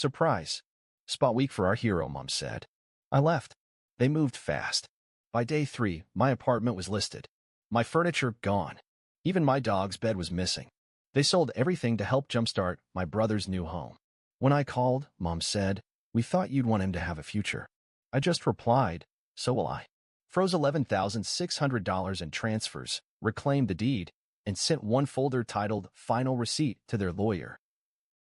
Surprise. Spa week for our hero, Mom said. I left. They moved fast. By day 3, my apartment was listed. My furniture gone. Even my dog's bed was missing. They sold everything to help jumpstart my brother's new home. When I called, Mom said, "We thought you'd want him to have a future." I just replied, "So will I." Froze $11,600 in transfers, reclaimed the deed, and sent one folder titled Final Receipt to their lawyer.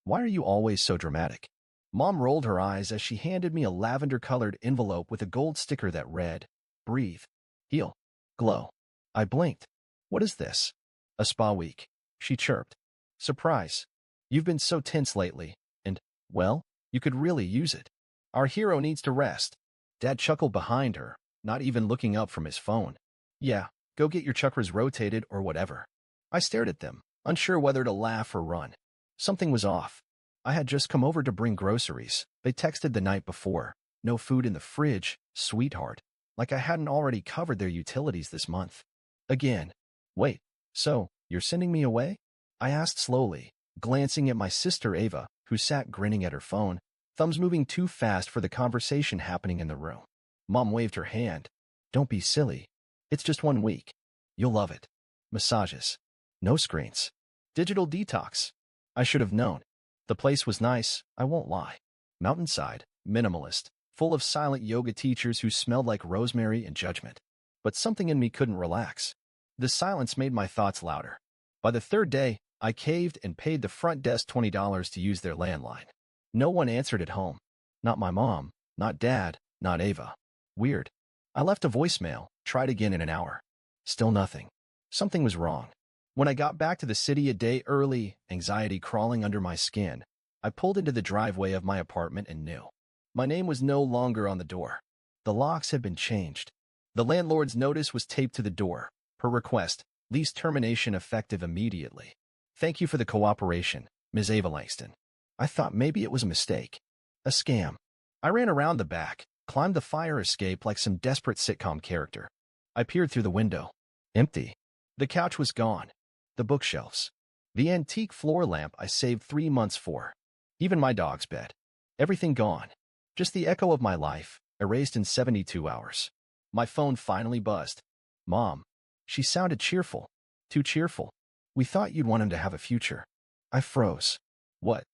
Why are you always so dramatic? Mom rolled her eyes as she handed me a lavender-colored envelope with a gold sticker that read, "Breathe. Heal. Glow." I blinked. What is this? A spa week. She chirped. Surprise. You've been so tense lately, and, well, you could really use it. Our hero needs to rest. Dad chuckled behind her, not even looking up from his phone. Yeah, go get your chakras rotated or whatever. I stared at them, unsure whether to laugh or run. Something was off. I had just come over to bring groceries. They texted the night before. No food in the fridge, sweetheart. Like I hadn't already covered their utilities this month. Again. Wait, so, you're sending me away? I asked slowly, glancing at my sister Ava, who sat grinning at her phone, thumbs moving too fast for the conversation happening in the room. Mom waved her hand. Don't be silly. It's just 1 week. You'll love it. Massages. No screens. Digital detox. I should have known. The place was nice, I won't lie. Mountainside, minimalist, full of silent yoga teachers who smelled like rosemary and judgment. But something in me couldn't relax. The silence made my thoughts louder. By the 3rd day, I caved and paid the front desk $20 to use their landline. No one answered at home. Not my mom, not Dad, not Ava. Weird. I left a voicemail, tried again in an hour. Still nothing. Something was wrong. When I got back to the city a day early, anxiety crawling under my skin, I pulled into the driveway of my apartment and knew. My name was no longer on the door. The locks had been changed. The landlord's notice was taped to the door. Per request, lease termination effective immediately. Thank you for the cooperation, Ms. Ava Langston. I thought maybe it was a mistake. A scam. I ran around the back, climbed the fire escape like some desperate sitcom character. I peered through the window. Empty. The couch was gone. The bookshelves. The antique floor lamp I saved 3 months for. Even my dog's bed. Everything gone. Just the echo of my life, erased in 72 hours. My phone finally buzzed. Mom. She sounded cheerful. Too cheerful. We thought you'd want him to have a future. I froze. What?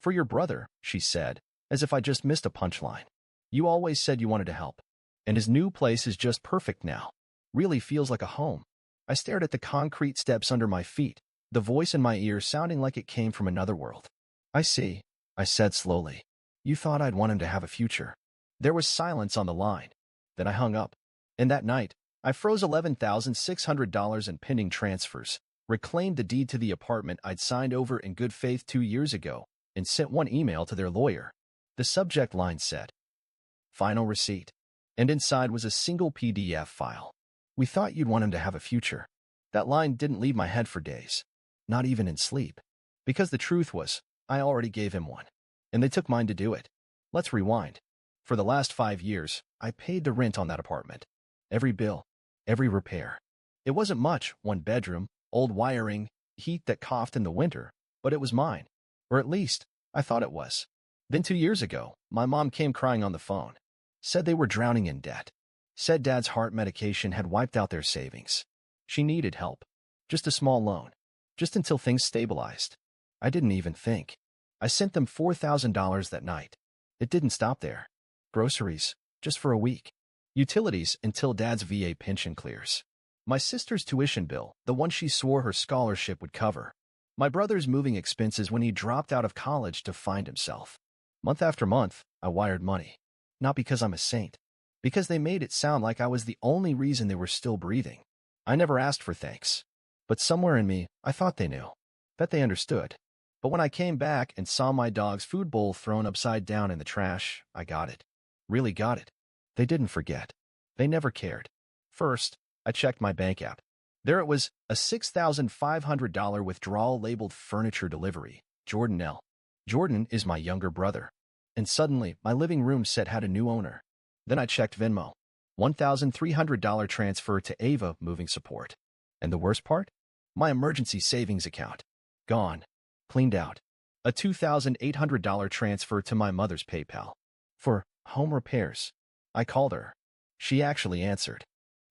For your brother, she said, as if I just missed a punchline. You always said you wanted to help. And his new place is just perfect now. Really feels like a home. I stared at the concrete steps under my feet, the voice in my ear sounding like it came from another world. I see, I said slowly. You thought I'd want him to have a future. There was silence on the line. Then I hung up. And that night, I froze $11,600 in pending transfers, reclaimed the deed to the apartment I'd signed over in good faith 2 years ago, and sent one email to their lawyer. The subject line said, Final Receipt. And inside was a single PDF file. We thought you'd want him to have a future. That line didn't leave my head for days. Not even in sleep. Because the truth was, I already gave him one. And they took mine to do it. Let's rewind. For the last 5 years, I paid the rent on that apartment. Every bill. Every repair. It wasn't much, 1 bedroom, old wiring, heat that coughed in the winter, but it was mine. Or at least, I thought it was. Then 2 years ago, my mom came crying on the phone. Said they were drowning in debt. Said Dad's heart medication had wiped out their savings. She needed help. Just a small loan. Just until things stabilized. I didn't even think. I sent them $4,000 that night. It didn't stop there. Groceries, just for a week. Utilities until Dad's VA pension clears. My sister's tuition bill, the one she swore her scholarship would cover. My brother's moving expenses when he dropped out of college to find himself. Month after month, I wired money. Not because I'm a saint. Because they made it sound like I was the only reason they were still breathing. I never asked for thanks. But somewhere in me, I thought they knew. Bet they understood. But when I came back and saw my dog's food bowl thrown upside down in the trash, I got it. Really got it. They didn't forget. They never cared. First, I checked my bank app. There it was, a $6,500 withdrawal labeled furniture delivery, Jordan L. Jordan is my younger brother. And suddenly, my living room set had a new owner. Then I checked Venmo. $1,300 transfer to Ava moving support. And the worst part? My emergency savings account. Gone. Cleaned out. A $2,800 transfer to my mother's PayPal. For home repairs. I called her. She actually answered.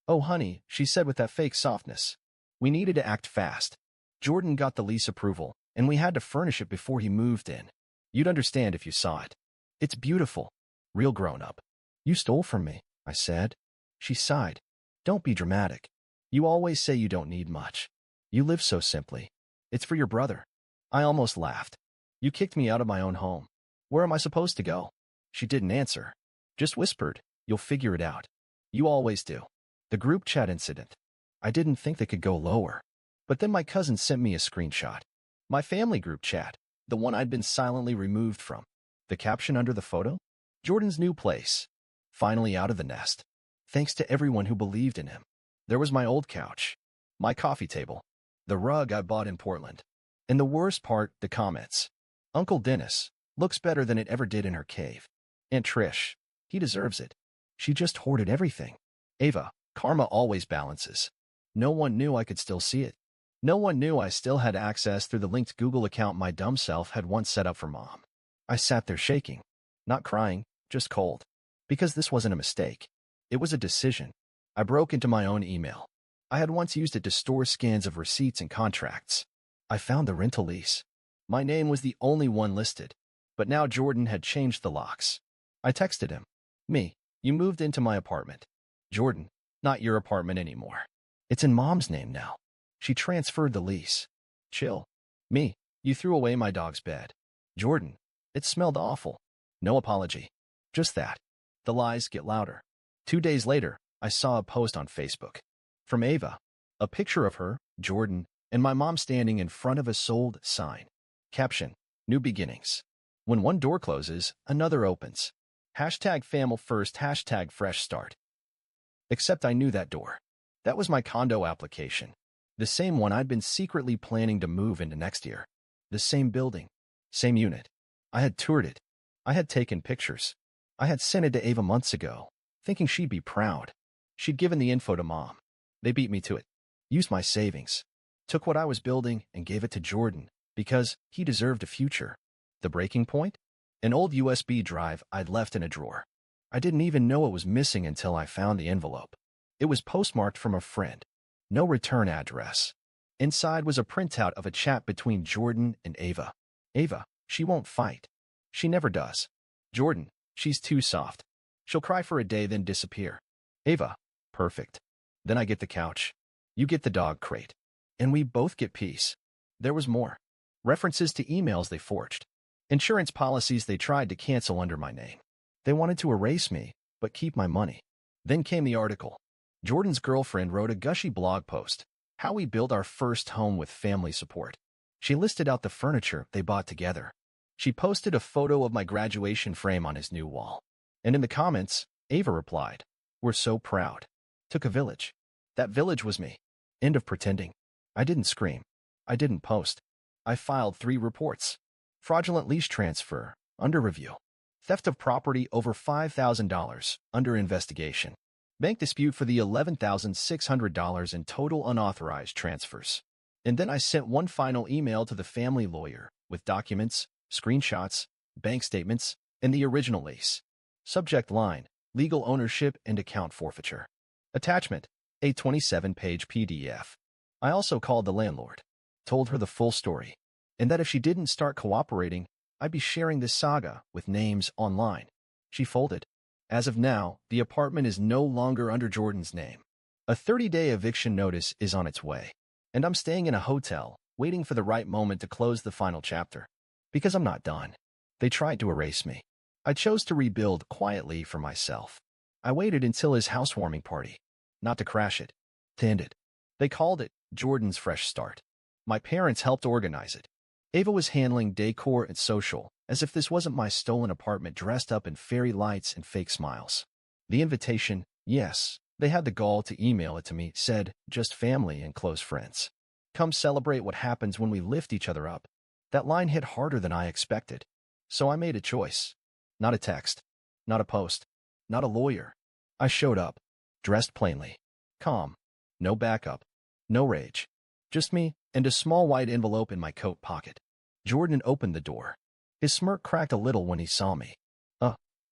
"Oh, honey," she said with that fake softness. "We needed to act fast. Jordan got the lease approval, and we had to furnish it before he moved in. You'd understand if you saw it. It's beautiful. Real grown-up." "You stole from me," I said. She sighed. "Don't be dramatic. You always say you don't need much. You live so simply. It's for your brother." I almost laughed. "You kicked me out of my own home. Where am I supposed to go?" She didn't answer. Just whispered, "You'll figure it out. You always do." The group chat incident. I didn't think they could go lower. But then my cousin sent me a screenshot. My family group chat, the one I'd been silently removed from. The caption under the photo? "Jordan's new place. Finally out of the nest. Thanks to everyone who believed in him." There was my old couch, my coffee table, the rug I bought in Portland. And the worst part, the comments. "Uncle Dennis looks better than it ever did in her cave. Aunt Trish, he deserves it. She just hoarded everything. Ava, karma always balances." No one knew I could still see it. No one knew I still had access through the linked Google account my dumb self had once set up for Mom. I sat there shaking, not crying, just cold. Because this wasn't a mistake. It was a decision. I broke into my own email. I had once used it to store scans of receipts and contracts. I found the rental lease. My name was the only one listed. But now Jordan had changed the locks. I texted him. "Me, you moved into my apartment." Jordan, "Not your apartment anymore. It's in Mom's name now. She transferred the lease." Chill. Me, "You threw away my dog's bed." Jordan, "It smelled awful." No apology. Just that. The lies get louder. 2 days later, I saw a post on Facebook. From Ava. A picture of her, Jordan, and my mom standing in front of a sold sign. Caption, "New beginnings. When one door closes, another opens. Hashtag family first, hashtag fresh start." Except I knew that door. That was my condo application. The same one I'd been secretly planning to move into next year. The same building. Same unit. I had toured it. I had taken pictures. I had sent it to Ava months ago, thinking she'd be proud. She'd given the info to Mom. They beat me to it. Used my savings. Took what I was building and gave it to Jordan, because he deserved a future. The breaking point? An old USB drive I'd left in a drawer. I didn't even know it was missing until I found the envelope. It was postmarked from a friend. No return address. Inside was a printout of a chat between Jordan and Ava. Ava, "She won't fight. She never does." Jordan, "She's too soft. She'll cry for a day then disappear." Ava, "Perfect. Then I get the couch. You get the dog crate. And we both get peace." There was more. References to emails they forged. Insurance policies they tried to cancel under my name. They wanted to erase me, but keep my money. Then came the article. Jordan's girlfriend wrote a gushy blog post, how we built our first home with family support. She listed out the furniture they bought together. She posted a photo of my graduation frame on his new wall. And in the comments, Ava replied, "We're so proud. Took a village. That village was me." End of pretending. I didn't scream. I didn't post. I filed 3 reports. Fraudulent lease transfer, under review. Theft of property over $5,000, under investigation. Bank dispute for the $11,600 in total unauthorized transfers. And then I sent one final email to the family lawyer with documents, screenshots, bank statements, and the original lease. Subject line, legal ownership and account forfeiture. Attachment, a 27-page PDF. I also called the landlord, told her the full story, and that if she didn't start cooperating, I'd be sharing this saga with names online. She folded. As of now, the apartment is no longer under Jordan's name. A 30-day eviction notice is on its way, and I'm staying in a hotel, waiting for the right moment to close the final chapter. Because I'm not done. They tried to erase me. I chose to rebuild quietly for myself. I waited until his housewarming party. Not to crash it. To end it. They called it Jordan's Fresh Start. My parents helped organize it. Ava was handling decor and social, as if this wasn't my stolen apartment dressed up in fairy lights and fake smiles. The invitation, yes, they had the gall to email it to me, said, "Just family and close friends. Come celebrate what happens when we lift each other up." That line hit harder than I expected. So I made a choice. Not a text. Not a post. Not a lawyer. I showed up. Dressed plainly. Calm. No backup. No rage. Just me and a small white envelope in my coat pocket. Jordan opened the door. His smirk cracked a little when he saw me.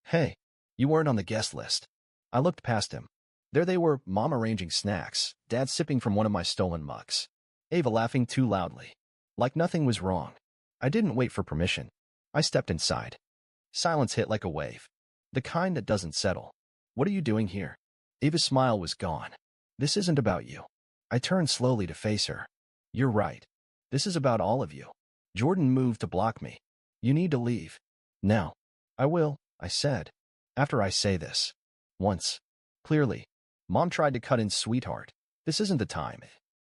Hey, you weren't on the guest list. I looked past him. There they were, Mom arranging snacks, Dad sipping from one of my stolen mugs, Ava laughing too loudly. Like nothing was wrong. I didn't wait for permission. I stepped inside. Silence hit like a wave. The kind that doesn't settle. What are you doing here? Ava's smile was gone. This isn't about you. I turned slowly to face her. You're right. This is about all of you. Jordan moved to block me. You need to leave. Now. I will, I said. After I say this. Once. Clearly. Mom tried to cut in, sweetheart. This isn't the time.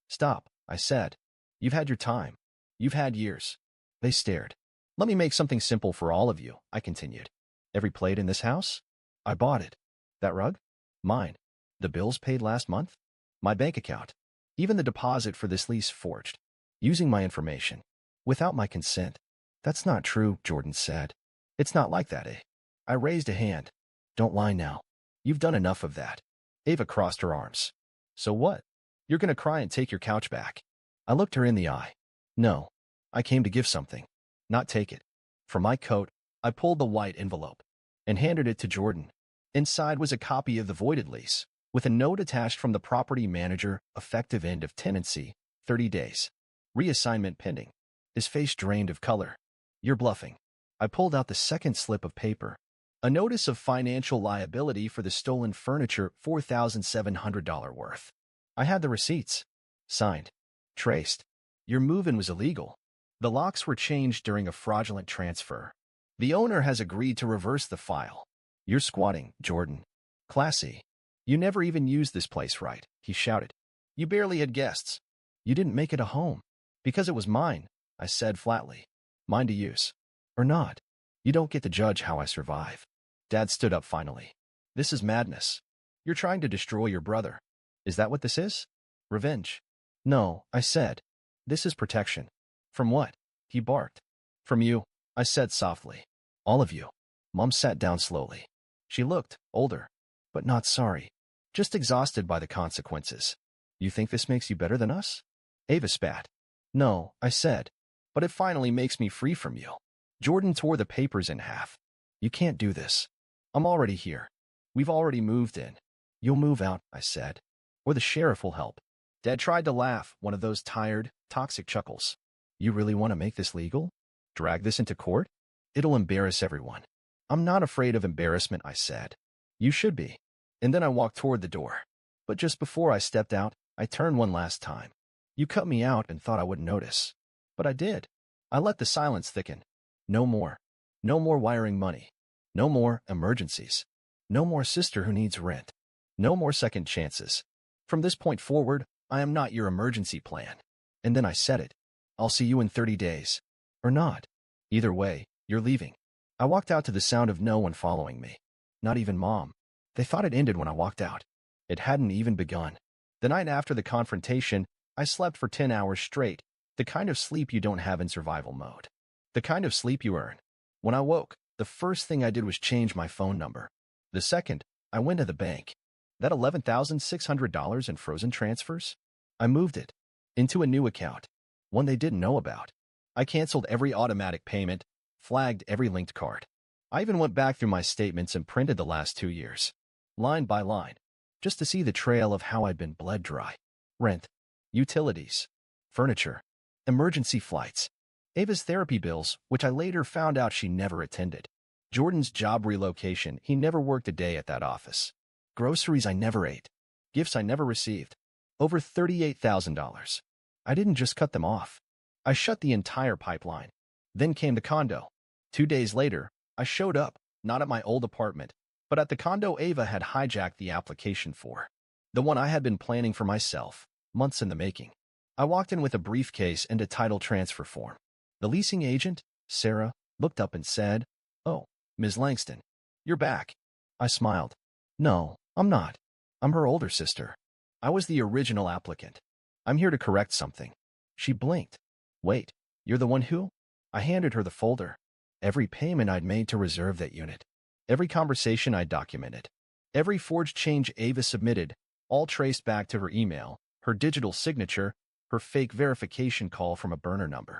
Stop, I said. You've had your time. You've had years. They stared. Let me make something simple for all of you, I continued. Every plate in this house? I bought it. That rug? Mine. The bills paid last month? My bank account. Even the deposit for this lease forged. Using my information. Without my consent. That's not true, Jordan said. It's not like that, eh? I raised a hand. Don't lie now. You've done enough of that. Ava crossed her arms. So what? You're gonna cry and take your couch back. I looked her in the eye. No. I came to give something. Not take it. From my coat, I pulled the white envelope and handed it to Jordan. Inside was a copy of the voided lease, with a note attached from the property manager, effective end of tenancy, 30 days. Reassignment pending. His face drained of color. You're bluffing. I pulled out the second slip of paper. A notice of financial liability for the stolen furniture, $4,700 worth. I had the receipts. Signed. Traced. Your move-in was illegal. The locks were changed during a fraudulent transfer. The owner has agreed to reverse the file. You're squatting, Jordan. Classy. You never even used this place right, he shouted. You barely had guests. You didn't make it a home. Because it was mine, I said flatly. Mine to use. Or not. You don't get to judge how I survive. Dad stood up finally. This is madness. You're trying to destroy your brother. Is that what this is? Revenge. No, I said. This is protection. From what? He barked. From you, I said softly. All of you. Mom sat down slowly. She looked older, but not sorry. Just exhausted by the consequences. You think this makes you better than us? Ava spat. No, I said. But it finally makes me free from you. Jordan tore the papers in half. You can't do this. I'm already here. We've already moved in. You'll move out, I said. Or the sheriff will help. Dad tried to laugh, one of those tired, toxic chuckles. You really want to make this legal? Drag this into court? It'll embarrass everyone. I'm not afraid of embarrassment, I said. You should be. And then I walked toward the door. But just before I stepped out, I turned one last time. You cut me out and thought I wouldn't notice. But I did. I let the silence thicken. No more. No more wiring money. No more emergencies. No more sister who needs rent. No more second chances. From this point forward, I am not your emergency plan. And then I said it. I'll see you in 30 days. Or not. Either way, you're leaving. I walked out to the sound of no one following me. Not even Mom. They thought it ended when I walked out. It hadn't even begun. The night after the confrontation, I slept for 10 hours straight, the kind of sleep you don't have in survival mode. The kind of sleep you earn. When I woke, the first thing I did was change my phone number. The second, I went to the bank. That $11,600 in frozen transfers? I moved it into a new account, one they didn't know about. I canceled every automatic payment, flagged every linked card. I even went back through my statements and printed the last 2 years, line by line, just to see the trail of how I'd been bled dry. Rent, utilities, furniture, emergency flights, Ava's therapy bills, which I later found out she never attended. Jordan's job relocation, he never worked a day at that office. Groceries I never ate. Gifts I never received. Over $38,000. I didn't just cut them off. I shut the entire pipeline. Then came the condo. 2 days later, I showed up, not at my old apartment, but at the condo Ava had hijacked the application for. The one I had been planning for myself, months in the making. I walked in with a briefcase and a title transfer form. The leasing agent, Sarah, looked up and said, "Oh, Ms. Langston, you're back." I smiled. "No, I'm not. I'm her older sister. I was the original applicant. I'm here to correct something." She blinked. "Wait, you're the one who?" I handed her the folder. Every payment I'd made to reserve that unit. Every conversation I documented. Every forged change Ava submitted, all traced back to her email, her digital signature, her fake verification call from a burner number.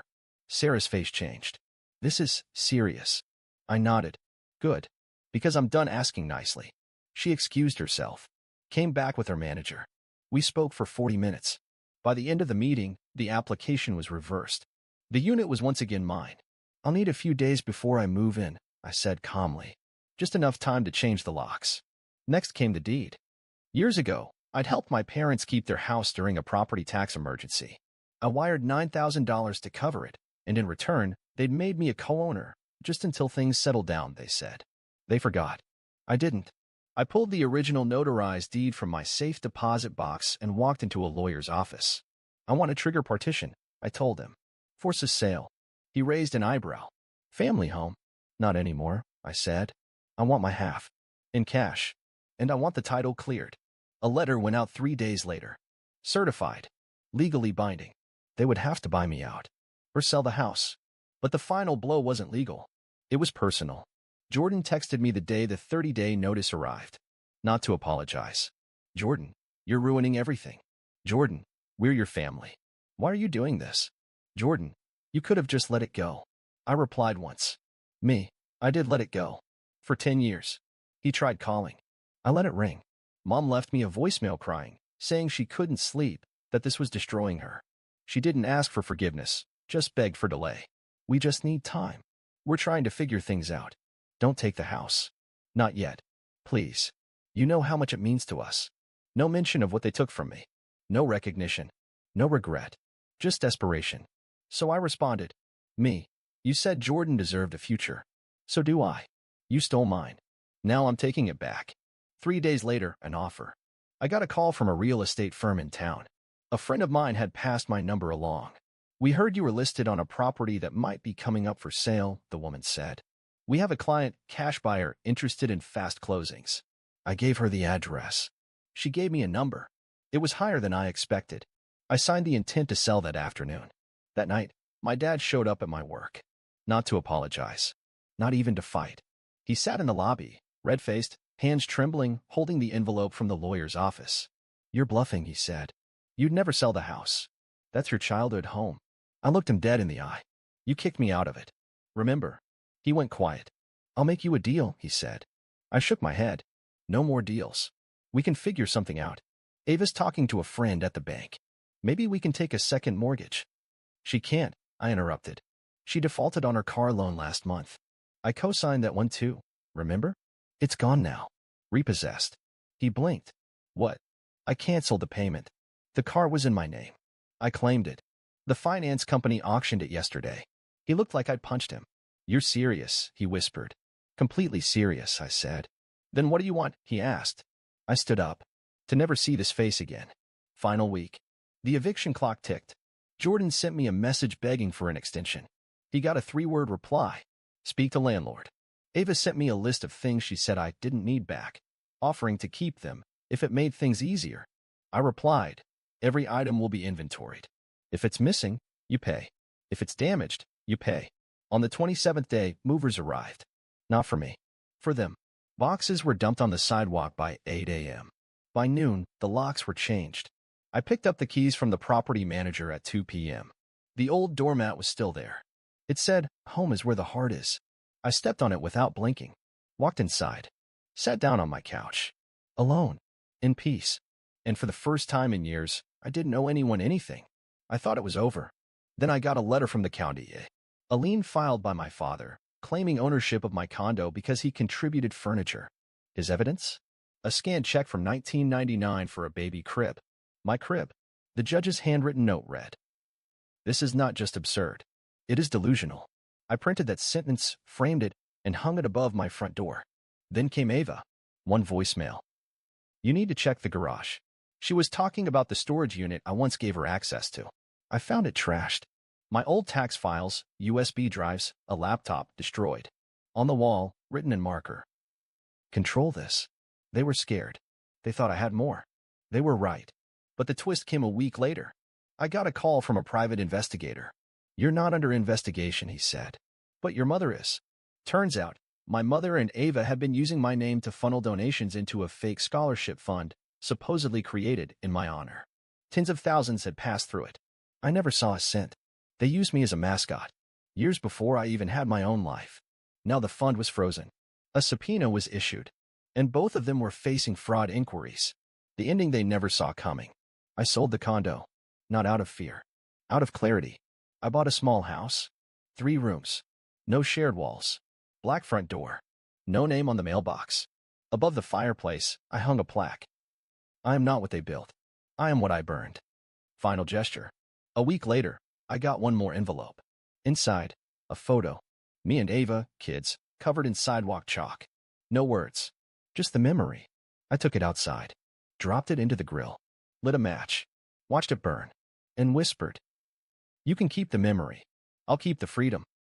Sarah's face changed. This is serious. I nodded. Good. Because I'm done asking nicely. She excused herself. Came back with her manager. We spoke for 40 minutes. By the end of the meeting, the application was reversed. The unit was once again mine. I'll need a few days before I move in, I said calmly. Just enough time to change the locks. Next came the deed. Years ago, I'd helped my parents keep their house during a property tax emergency. I wired $9,000 to cover it, and in return, they'd made me a co-owner, just until things settled down, they said. They forgot. I didn't. I pulled the original notarized deed from my safe deposit box and walked into a lawyer's office. I want a trigger partition, I told him. Force a sale. He raised an eyebrow. Family home? Not anymore, I said. I want my half. In cash. And I want the title cleared. A letter went out 3 days later. Certified. Legally binding. They would have to buy me out. Or sell the house. But the final blow wasn't legal. It was personal. Jordan texted me the day the 30-day notice arrived. Not to apologize. Jordan, you're ruining everything. Jordan, we're your family. Why are you doing this? Jordan, you could have just let it go. I replied once. Me, I did let it go. For 10 years. He tried calling. I let it ring. Mom left me a voicemail crying, saying she couldn't sleep, that this was destroying her. She didn't ask for forgiveness, just begged for delay. We just need time. We're trying to figure things out. Don't take the house. Not yet. Please. You know how much it means to us. No mention of what they took from me. No recognition. No regret. Just desperation. So I responded. Me. You said Jordan deserved a future. So do I. You stole mine. Now I'm taking it back. 3 days later, an offer. I got a call from a real estate firm in town. A friend of mine had passed my number along. We heard you were listed on a property that might be coming up for sale, the woman said. We have a client, cash buyer, interested in fast closings. I gave her the address. She gave me a number. It was higher than I expected. I signed the intent to sell that afternoon. That night, my dad showed up at my work. Not to apologize. Not even to fight. He sat in the lobby, red-faced, hands trembling, holding the envelope from the lawyer's office. You're bluffing, he said. You'd never sell the house. That's your childhood home. I looked him dead in the eye. You kicked me out of it. Remember? He went quiet. I'll make you a deal, he said. I shook my head. No more deals. We can figure something out. Ava's talking to a friend at the bank. Maybe we can take a second mortgage. She can't, I interrupted. She defaulted on her car loan last month. I co-signed that one too, remember? It's gone now. Repossessed. He blinked. What? I canceled the payment. The car was in my name. I claimed it. The finance company auctioned it yesterday. He looked like I'd punched him. You're serious, he whispered. Completely serious, I said. Then what do you want? He asked. I stood up. To never see this face again. Final week. The eviction clock ticked. Jordan sent me a message begging for an extension. He got a 3-word reply. Speak to landlord. Ava sent me a list of things she said I didn't need back, offering to keep them if it made things easier. I replied, every item will be inventoried. If it's missing, you pay. If it's damaged, you pay. On the 27th day, movers arrived. Not for me. For them. Boxes were dumped on the sidewalk by 8 a.m. By noon, the locks were changed. I picked up the keys from the property manager at 2 p.m. The old doormat was still there. It said, home is where the heart is. I stepped on it without blinking, walked inside, sat down on my couch. Alone. In peace. And for the first time in years, I didn't owe anyone anything. I thought it was over. Then I got a letter from the county. A lien filed by my father, claiming ownership of my condo because he contributed furniture. His evidence? A scanned check from 1999 for a baby crib. My crib. The judge's handwritten note read. This is not just absurd. It is delusional. I printed that sentence, framed it, and hung it above my front door. Then came Ava. One voicemail. You need to check the garage. She was talking about the storage unit I once gave her access to. I found it trashed. My old tax files, USB drives, a laptop destroyed. On the wall, written in marker. Control this. They were scared. They thought I had more. They were right. But the twist came a week later. I got a call from a private investigator. You're not under investigation, he said. But your mother is. Turns out, my mother and Ava had been using my name to funnel donations into a fake scholarship fund, supposedly created in my honor. Tens of thousands had passed through it. I never saw a cent. They used me as a mascot. Years before I even had my own life. Now the fund was frozen. A subpoena was issued, and both of them were facing fraud inquiries. The ending they never saw coming. I sold the condo, not out of fear, out of clarity. I bought a small house, 3 rooms, no shared walls, black front door, no name on the mailbox. Above the fireplace, I hung a plaque. I am not what they built. I am what I burned. Final gesture. A week later, I got one more envelope. Inside, a photo. Me and Ava, kids, covered in sidewalk chalk. No words, just the memory. I took it outside, dropped it into the grill, lit a match, watched it burn, and whispered, "You can keep the memory. I'll keep the freedom."